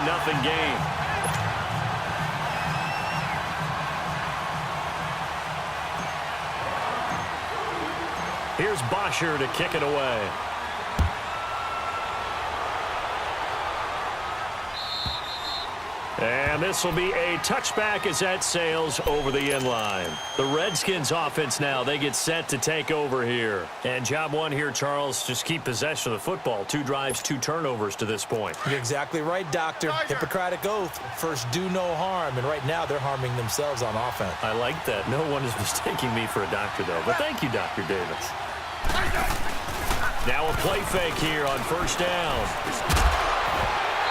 7-0 game. Here's Bosher to kick it away. And this will be a touchback as that sails over the end line. The Redskins offense now, they get set to take over here. And job one here, Charles, just keep possession of the football. 2 drives, 2 turnovers to this point. You're exactly right, Doctor. Hippocratic oath. First, do no harm. And right now, they're harming themselves on offense. I like that. No one is mistaking me for a doctor, though. But thank you, Dr. Davis. Now a play fake here on first down.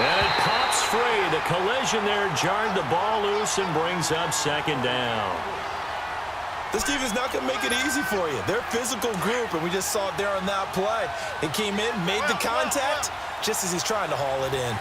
And it pops free. The collision there jarred the ball loose and brings up second down. This team is not going to make it easy for you. They're a physical group, and we just saw it there on that play. It came in, made the contact, just as he's trying to haul it in.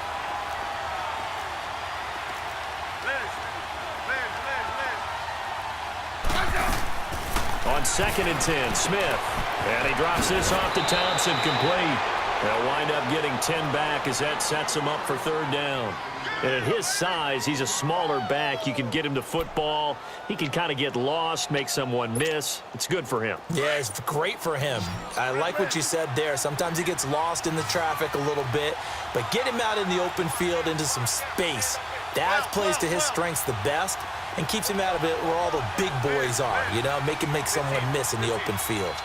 On 2nd and 10, Smith. And he drops this off to Thompson, complete. They'll wind up getting 10 back as that sets him up for 3rd down. And at his size, he's a smaller back. You can get him to football. He can kind of get lost, make someone miss. It's good for him. Yeah, it's great for him. I like what you said there. Sometimes he gets lost in the traffic a little bit, but get him out in the open field into some space. That plays to his strengths the best and keeps him out of it where all the big boys are, you know, make someone miss in the open field.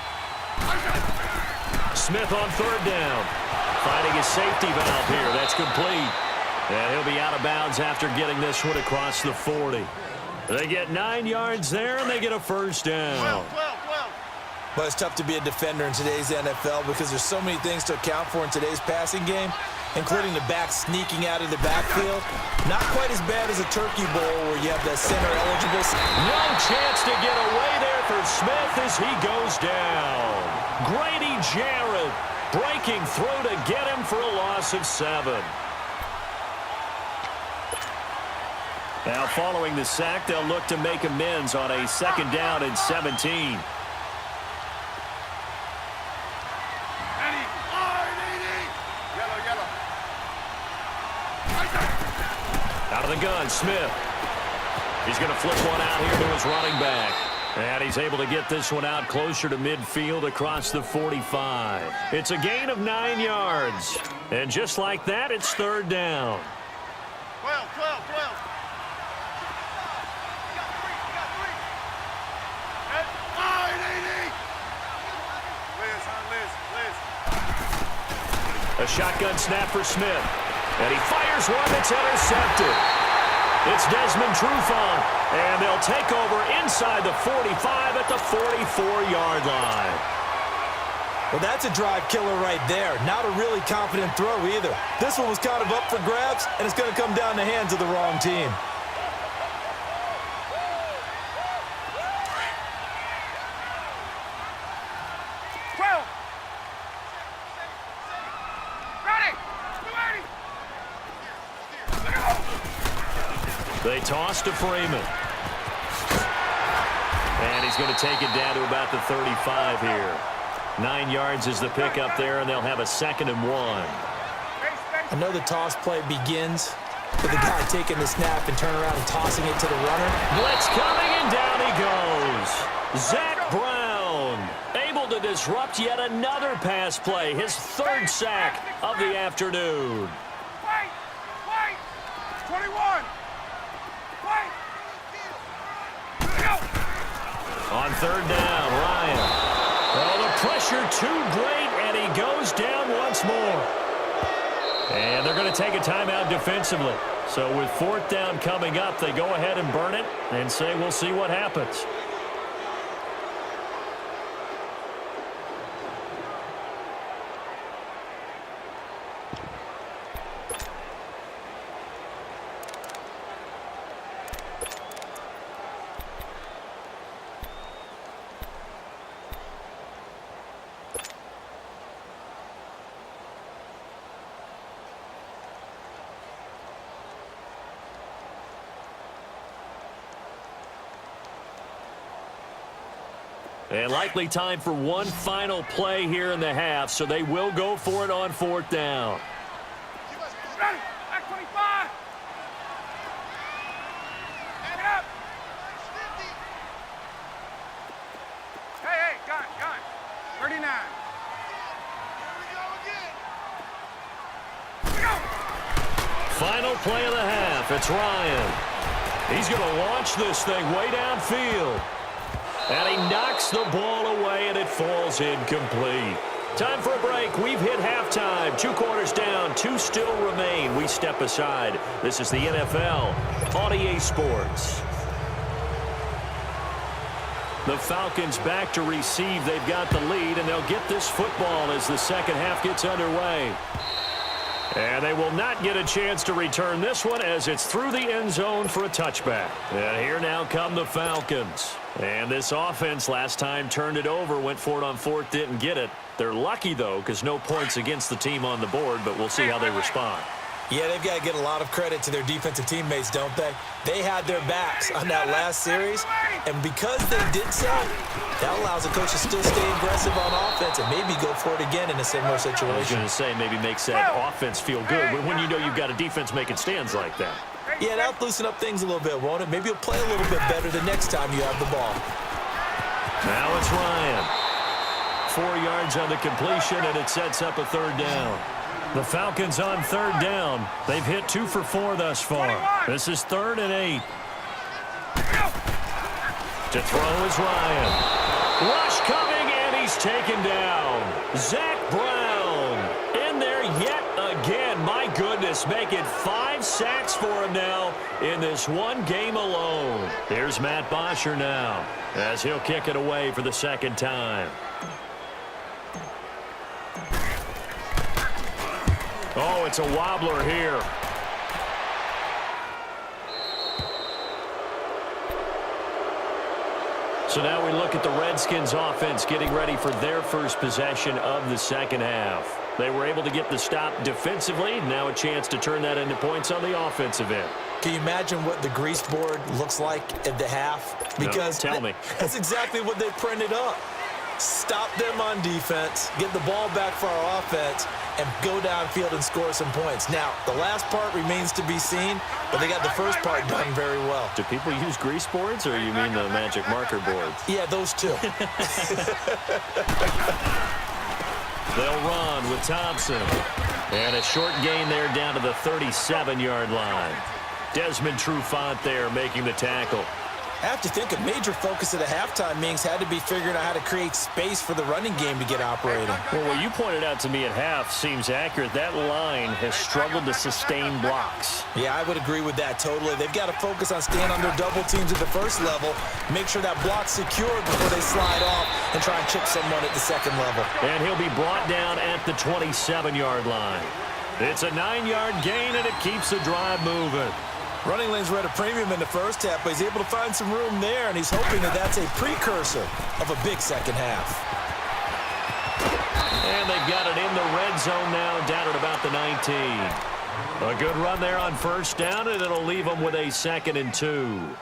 Smith on 3rd down. Finding his safety valve here. That's complete. And he'll be out of bounds after getting this one across the 40. They get 9 yards there, and they get a 1st down. Well, it's tough to be a defender in today's NFL because there's so many things to account for in today's passing game, including the back sneaking out of the backfield. Not quite as bad as a turkey bowl where you have that center eligible. No chance to get away there for Smith as he goes down. Grady Jarrett breaking through to get him for a loss of 7. Now following the sack, they'll look to make amends on a 2nd down and 17. Out of the gun, Smith. He's going to flip one out here to his running back. And he's able to get this one out closer to midfield across the 45. It's a gain of 9 yards. And just like that, it's 3rd down. 12. A shotgun snap for Smith. And he fires one that's intercepted. It's Desmond Trufant. And they'll take over inside the 45 at the 44-yard line. Well, that's a drive killer right there. Not a really confident throw either. This one was kind of up for grabs, and it's going to come down the hands of the wrong team. They toss to Freeman. And he's going to take it down to about the 35 here. 9 yards is the pickup there, and they'll have a 2nd and 1. I know the toss play begins with the guy taking the snap and turning around and tossing it to the runner. Blitz coming, and down he goes. Zach Brown able to disrupt yet another pass play. His 3rd sack of the afternoon. Wait! 21! On 3rd down, Ryan. Oh, the pressure too great, and he goes down once more. And they're going to take a timeout defensively. So with 4th down coming up, they go ahead and burn it and say we'll see what happens. And likely time for one final play here in the half, so they will go for it on 4th down. Ready! Back 25! Final play of the half. It's Ryan. He's going to launch this thing way downfield. And he knocks the ball away, and it falls incomplete. Time for a break. We've hit halftime. 2 quarters down. 2 still remain. We step aside. This is the NFL on EA Sports. The Falcons back to receive. They've got the lead, and they'll get this football as the second half gets underway. And they will not get a chance to return this one as it's through the end zone for a touchback. And here now come the Falcons. And this offense last time turned it over, went for it on 4th, didn't get it. They're lucky, though, because no points against the team on the board, but we'll see how they respond. Yeah, they've got to get a lot of credit to their defensive teammates, don't they? They had their backs on that last series, and because they did so, that allows the coach to still stay aggressive on offense and maybe go for it again in a similar situation. I was going to say maybe makes that offense feel good when you know you've got a defense making stands like that. Yeah, that'll loosen up things a little bit, won't it? Maybe you'll play a little bit better the next time you have the ball. Now it's Ryan. 4 yards on the completion, and it sets up a 3rd down. The Falcons on 3rd down. They've hit 2 for 4 thus far. This is 3rd and 8. To throw is Ryan. Rush coming, and he's taken down. Zach Brown in there yet again. My goodness, making 5 sacks for him now in this one game alone. Here's Matt Bosher now as he'll kick it away for the 2nd time. Oh, it's a wobbler here. So now we look at the Redskins offense getting ready for their first possession of the second half. They were able to get the stop defensively. Now a chance to turn that into points on the offensive end. Can you imagine what the grease board looks like at the half? Because no, tell me. That's exactly what they printed up. Stop them on defense, get the ball back for our offense, and go downfield and score some points. Now, the last part remains to be seen, but they got the first part done very well. Do people use grease boards, or you mean the magic marker boards? Yeah, those two. They'll run with Thompson. And a short gain there down to the 37-yard line. Desmond Trufant there making the tackle. I have to think a major focus of the halftime meetings had to be figuring out how to create space for the running game to get operating. Well, what you pointed out to me at half seems accurate. That line has struggled to sustain blocks. Yeah, I would agree with that totally. They've got to focus on staying under double teams at the first level, make sure that block's secured before they slide off and try and chip someone at the second level. And he'll be brought down at the 27-yard line. It's a 9-yard gain, and it keeps the drive moving. Running lanes were at a premium in the first half, but he's able to find some room there, and he's hoping that that's a precursor of a big second half. And they've got it in the red zone now, down at about the 19. A good run there on first down, and it'll leave them with a 2nd and 2.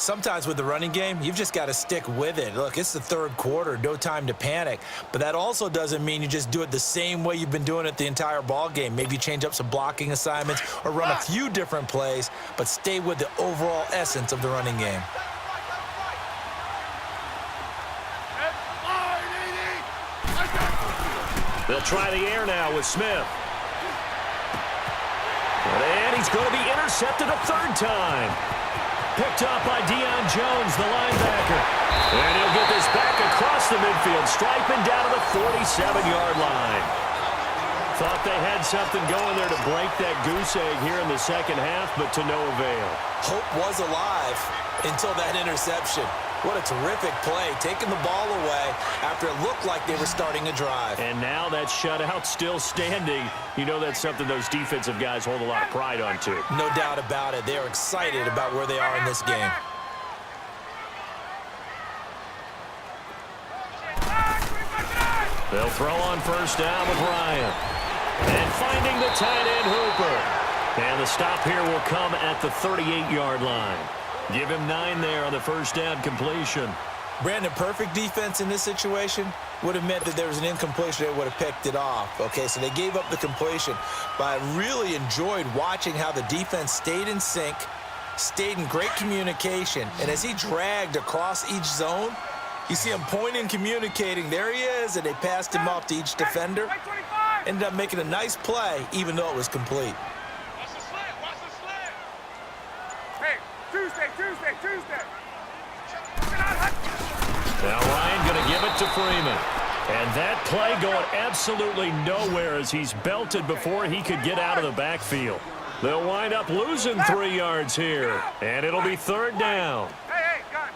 Sometimes with the running game, you've just got to stick with it. Look, it's the third quarter, no time to panic. But that also doesn't mean you just do it the same way you've been doing it the entire ball game. Maybe you change up some blocking assignments or run a few different plays, but stay with the overall essence of the running game. They'll try the air now with Smith. And he's going to be intercepted a 3rd time. Picked up by Deion Jones, the linebacker. And he'll get this back across the midfield, striping down to the 47-yard line. Thought they had something going there to break that goose egg here in the second half, but to no avail. Hope was alive until that interception. What a terrific play, taking the ball away after it looked like they were starting a drive. And now that shutout still standing. You know that's something those defensive guys hold a lot of pride on, too. No doubt about it. They are excited about where they are in this game. They'll throw on first down with Ryan. And finding the tight end Hooper. And the stop here will come at the 38-yard line. Give him 9 there on the first down completion. Brandon, perfect defense in this situation would have meant that there was an incompletion. They would have picked it off. Okay, so they gave up the completion. But I really enjoyed watching how the defense stayed in sync, stayed in great communication. And as he dragged across each zone, you see him pointing, communicating. There he is, and they passed him off to each defender. Ended up making a nice play, even though it was complete. Tuesday. Now Ryan going to give it to Freeman. And that play going absolutely nowhere as he's belted before he could get out of the backfield. They'll wind up losing 3 yards here. And it'll be third down. Hey, gun.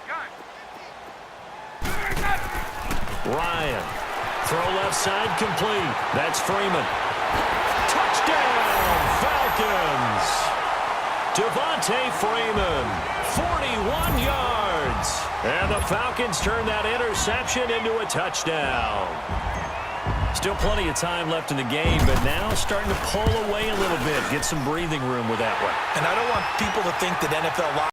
Ryan. Throw left side complete. That's Freeman. Touchdown, Falcons. Devontae Freeman, 41 yards. And the Falcons turn that interception into a touchdown. Still plenty of time left in the game, but now starting to pull away a little bit. Get some breathing room with that one. And I don't want people to think that NFL